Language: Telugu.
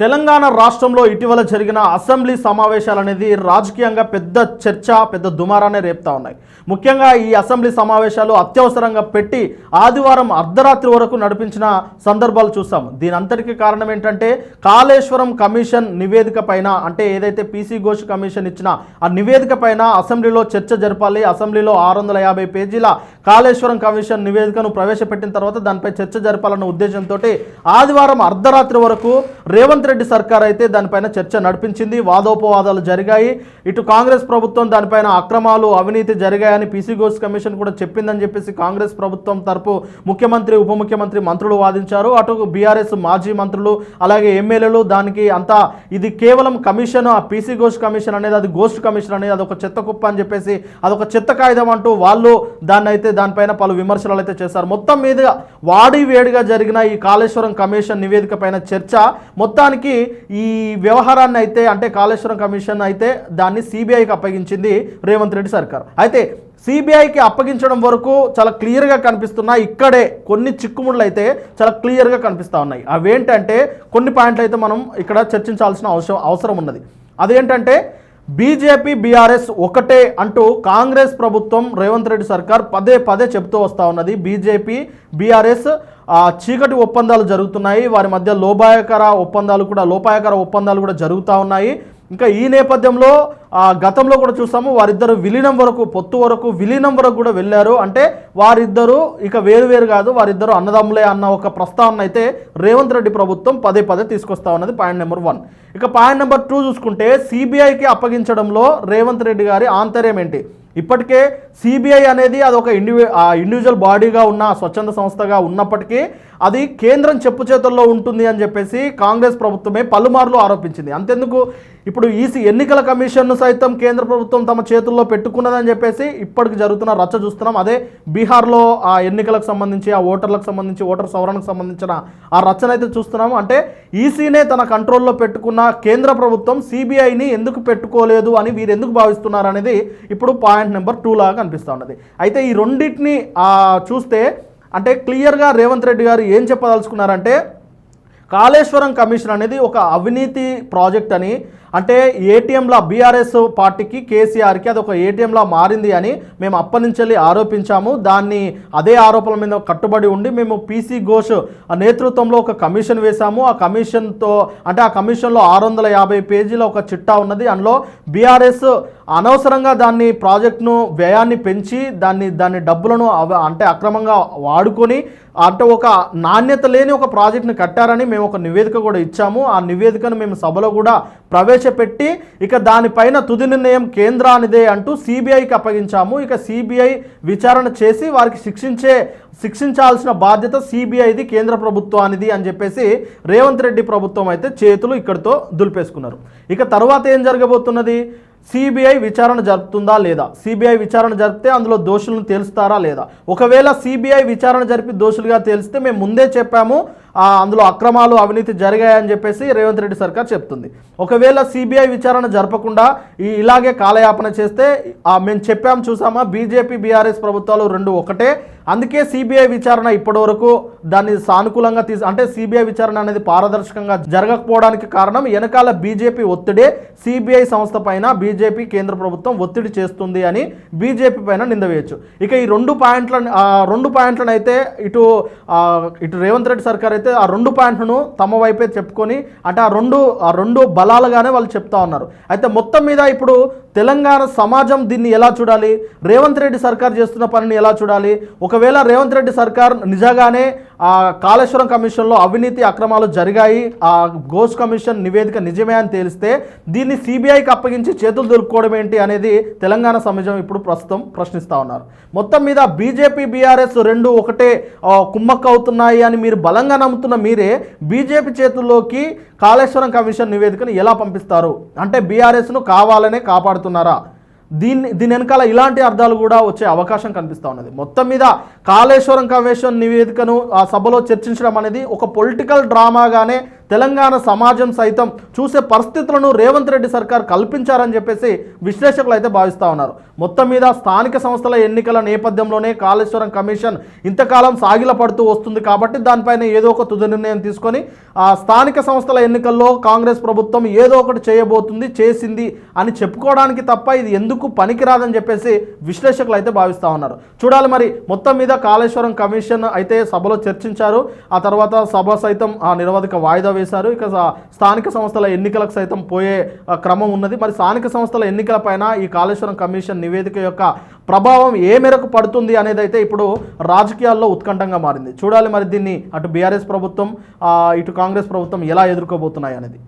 తెలంగాణ రాష్ట్రంలో ఇటీవల జరిగిన అసెంబ్లీ సమావేశాలు అనేది రాజకీయంగా పెద్ద చర్చ, పెద్ద దుమారాన్ని రేపుతా ఉన్నాయి. ముఖ్యంగా ఈ అసెంబ్లీ సమావేశాలు అత్యవసరంగా పెట్టి ఆదివారం అర్ధరాత్రి వరకు నడిపించిన సందర్భాలు చూసాం. దీని అంతటికీ కారణం ఏంటంటే కాళేశ్వరం కమిషన్ నివేదిక పైన, అంటే ఏదైతే పీసీ ఘోష్ కమిషన్ ఇచ్చిన ఆ నివేదిక పైన అసెంబ్లీలో చర్చ జరపాలి. అసెంబ్లీలో 650 పేజీల కాళేశ్వరం కమిషన్ నివేదికను ప్రవేశపెట్టిన తర్వాత దానిపై చర్చ జరపాలన్న ఉద్దేశంతో ఆదివారం అర్ధరాత్రి వరకు రేవంత్ రెడ్డి సర్కార్ అయితే దానిపైన చర్చ నడిపించింది. వాదోపవాదాలు జరిగాయి. ఇటు కాంగ్రెస్ ప్రభుత్వం దానిపైన అక్రమాలు, అవినీతి జరిగాయని పీసీ ఘోష్ కమిషన్ కూడా చెప్పిందని చెప్పేసి కాంగ్రెస్ ప్రభుత్వం తరపు ముఖ్యమంత్రి, ఉప ముఖ్యమంత్రి, మంత్రులు వాదించారు. అటు బీఆర్ఎస్ మాజీ మంత్రులు అలాగే ఎమ్మెల్యేలు దానికి అంతా ఇది కేవలం కమిషన్, ఆ పీసీ ఘోష్ కమిషన్ అనేది అది గోస్ట్ కమిషన్ అనేది అదొక చెత్త కుప్ప అని చెప్పేసి అదొక చెత్త కాగితం అంటూ వాళ్ళు దానిపైన పలు విమర్శలు అయితే చేశారు. మొత్తం మీద వాడి వేడిగా జరిగిన ఈ కాళేశ్వరం కమిషన్ నివేదిక పైన చర్చ మొత్తానికి ఈ వ్యవహారాన్ని అయితే, అంటే కాళేశ్వరం కమిషన్ అయితే దాన్ని సిబిఐకి అప్పగించింది రేవంత్ రెడ్డి సర్కార్. అయితే సిబిఐకి అప్పగించడం వరకు చాలా క్లియర్గా కనిపిస్తున్నా, ఇక్కడే కొన్ని చిక్కుముళ్ళు అయితే చాలా క్లియర్గా కనిపిస్తూ ఉన్నాయి. అవేంటంటే కొన్ని పాయింట్లు అయితే మనం ఇక్కడ చర్చించాల్సిన అవసరం ఉన్నది. అదేంటంటే బీజేపీ బీఆర్ఎస్ ఒకటే అంటూ కాంగ్రెస్ ప్రభుత్వం, రేవంత్ రెడ్డి సర్కార్ పదే చెప్తూ వస్తూ ఉన్నది. బీజేపీ బీఆర్ఎస్ చీకటి ఒప్పందాలు జరుగుతున్నాయి, వారి మధ్య లోపాయకర ఒప్పందాలు కూడా జరుగుతూ ఉన్నాయి. ఇంకా ఈ నేపథ్యంలో గతంలో కూడా చూసాము, వారిద్దరు విలీనం వరకు, పొత్తు వరకు, విలీనం వరకు కూడా వెళ్ళారు. అంటే వారిద్దరూ ఇక వేరు కాదు, వారిద్దరు అన్నదమ్ములే అన్న ఒక ప్రస్తావన అయితే రేవంత్ రెడ్డి ప్రభుత్వం పదే తీసుకొస్తా ఉన్నది. Point number 1. ఇక పాయింట్ నెంబర్ 2 చూసుకుంటే సిబిఐకి అప్పగించడంలో రేవంత్ రెడ్డి గారి ఆంతర్యం ఏంటి? ఇప్పటికే సిబిఐ అనేది అదొక ఇండివిజువల్ బాడీగా ఉన్న స్వచ్ఛంద సంస్థగా ఉన్నప్పటికీ అది కేంద్రం చెప్పు చేతుల్లో ఉంటుంది అని చెప్పేసి కాంగ్రెస్ ప్రభుత్వమే పలుమార్లు ఆరోపించింది. అంతెందుకు, ఇప్పుడు ఈసీ ఎన్నికల కమిషన్ను సైతం కేంద్ర ప్రభుత్వం తమ చేతుల్లో పెట్టుకున్నదని చెప్పేసి ఇప్పటికి జరుగుతున్న రచ్చ చూస్తున్నాం. అదే బీహార్లో ఆ ఎన్నికలకు సంబంధించి, ఆ ఓటర్లకు సంబంధించి, ఓటర్ సవరణకు సంబంధించిన ఆ రచ్చనైతే చూస్తున్నాము. అంటే ఈసీనే తన కంట్రోల్లో పెట్టుకున్న కేంద్ర ప్రభుత్వం సిబిఐని ఎందుకు పెట్టుకోలేదు అని వీరు ఎందుకు భావిస్తున్నారు అనేది ఇప్పుడు పాయింట్ నెంబర్ 2 లాగా కనిపిస్తూ ఉన్నది. అయితే ఈ రెండింటిని చూస్తే అంటే క్లియర్గా రేవంత్ రెడ్డి గారు ఏం చెప్పదలుచుకున్నారంటే కాళేశ్వరం కమిషన్ అనేది ఒక అవినీతి ప్రాజెక్ట్ అని, అంటే ఏటీఎంలా బీఆర్ఎస్ పార్టీకి, కేసీఆర్కి అది ఒక ఏటీఎంలా మారింది అని మేము అప్పటి ఆరోపించాము. దాన్ని అదే ఆరోపణల మీద కట్టుబడి ఉండి మేము పీసీ ఘోష్ నేతృత్వంలో ఒక కమిషన్ వేశాము. ఆ కమిషన్తో, అంటే ఆ కమిషన్లో 650 పేజీల ఒక చిట్టా ఉన్నది. అందులో బీఆర్ఎస్ అనవసరంగా దాన్ని ప్రాజెక్టును వ్యయాన్ని పెంచి దాన్ని డబ్బులను అంటే అక్రమంగా వాడుకొని, అంటే ఒక నాణ్యత లేని ఒక ప్రాజెక్ట్ని కట్టారని మేము ఒక నివేదిక కూడా ఇచ్చాము. ఆ నివేదికను మేము సభలో కూడా ప్రవేశపెట్టి ఇక దానిపైన తుది నిర్ణయం కేంద్రానిదే అంటూ సిబిఐకి అప్పగించాము. ఇక సిబిఐ విచారణ చేసి వారికి శిక్షించాల్సిన బాధ్యత సిబిఐది, కేంద్ర ప్రభుత్వానిది అని చెప్పేసి రేవంత్ రెడ్డి ప్రభుత్వం అయితే చేతులు ఇక్కడితో దులిపేసుకున్నారు. ఇక తర్వాత ఏం జరగబోతున్నది? సిబిఐ విచారణ జరుపుతుందా లేదా? సిబిఐ విచారణ జరిపితే అందులో దోషులను తేలుస్తారా లేదా? ఒకవేళ సిబిఐ విచారణ జరిపి దోషులుగా తేలిస్తే మేము ముందే చెప్పాము అందులో అక్రమాలు, అవినీతి జరిగాయని చెప్పేసి రేవంత్ రెడ్డి సర్కార్ చెప్తుంది. ఒకవేళ సిబిఐ విచారణ జరపకుండా ఇలాగే కాలయాపన చేస్తే మేము చెప్పాము, చూసామా, బీజేపీ బీఆర్ఎస్ ప్రభుత్వాలు రెండు ఒకటే. అందుకే సిబిఐ విచారణ ఇప్పటివరకు దాన్ని సానుకూలంగా అంటే సిబిఐ విచారణ అనేది పారదర్శకంగా జరగకపోవడానికి కారణం వెనకాల బీజేపీ ఒత్తిడే. సిబిఐ సంస్థ పైన బీజేపీ కేంద్ర ప్రభుత్వం ఒత్తిడి చేస్తుంది అని బీజేపీ పైన నింద వేయచ్చు. ఇక ఈ రెండు పాయింట్లను అయితే ఇటు రేవంత్ రెడ్డి సర్కార్ అయితే ఆ 2 పాయింట్లను తమ వైపే చెప్పుకొని, అంటే ఆ రెండు బలాలుగానే వాళ్ళు చెప్తా ఉన్నారు. అయితే మొత్తం మీద ఇప్పుడు తెలంగాణ సమాజం దీన్ని ఎలా చూడాలి? రేవంత్ రెడ్డి సర్కార్ చేస్తున్న పనిని ఎలా చూడాలి? ఒకవేళ రేవంత్ రెడ్డి సర్కార్ నిజంగానే కాళేశ్వరం కమిషన్లో అవినీతి, అక్రమాలు జరిగాయి, ఆ ఘోష్ కమిషన్ నివేదిక నిజమే అని తేలిస్తే దీన్ని సిబిఐకి అప్పగించి చేతులు దులుపుకోవడం ఏంటి అనేది తెలంగాణ సమాజం ఇప్పుడు ప్రస్తుతం ప్రశ్నిస్తూ ఉన్నారు. మొత్తం మీద బీజేపీ బీఆర్ఎస్ రెండు ఒకటే కుమ్మక్క అవుతున్నాయి అని మీరు బలంగా నమ్ముతున్న మీరే బీజేపీ చేతుల్లోకి కాళేశ్వరం కమిషన్ నివేదికను ఎలా పంపిస్తారు? అంటే బీఆర్ఎస్ను కావాలనే కాపాడుతున్నారా? దీని వెనకాల ఇలాంటి అర్థాలు కూడా వచ్చే అవకాశం కనిపిస్తూ ఉన్నది. మొత్తం మీద కాళేశ్వరం కమిషన్ నివేదికను ఆ సభలో చర్చించడం అనేది ఒక పొలిటికల్ డ్రామాగానే తెలంగాణ సమాజం సైతం చూసే పరిస్థితులను రేవంత్ రెడ్డి సర్కార్ కల్పించారని చెప్పేసి విశ్లేషకులు అయితే భావిస్తూ ఉన్నారు. మొత్తం మీద స్థానిక సంస్థల ఎన్నికల నేపథ్యంలోనే కాళేశ్వరం కమిషన్ ఇంతకాలం సాగిలపడుతూ వస్తుంది కాబట్టి దానిపైన ఏదో ఒక తుది నిర్ణయం తీసుకొని ఆ స్థానిక సంస్థల ఎన్నికల్లో కాంగ్రెస్ ప్రభుత్వం ఏదో ఒకటి చేయబోతుంది, చేసింది అని చెప్పుకోవడానికి తప్ప ఇది ఎందుకు పనికిరాదని చెప్పేసి విశ్లేషకులు అయితే భావిస్తూ ఉన్నారు. చూడాలి మరి. మొత్తం మీద కాళేశ్వరం కమిషన్ అయితే సభలో చర్చించారు. ఆ తర్వాత సభ సైతం నిరవధిక వాయిదా వేశారు. ఇక స్థానిక సంస్థల ఎన్నికలకు సైతం పోయే క్రమం ఉన్నది. మరి స్థానిక సంస్థల ఎన్నికల పైన ఈ కాళేశ్వరం కమిషన్ నివేదిక యొక్క ప్రభావం ఏ మేరకు పడుతుంది అనేది అయితే ఇప్పుడు రాజకీయాల్లో ఉత్కంఠంగా మారింది. చూడాలి మరి దీన్ని అటు బీఆర్ఎస్ ప్రభుత్వం ఇటు కాంగ్రెస్ ప్రభుత్వం ఎలా ఎదుర్కోబోతున్నాయి అనేది.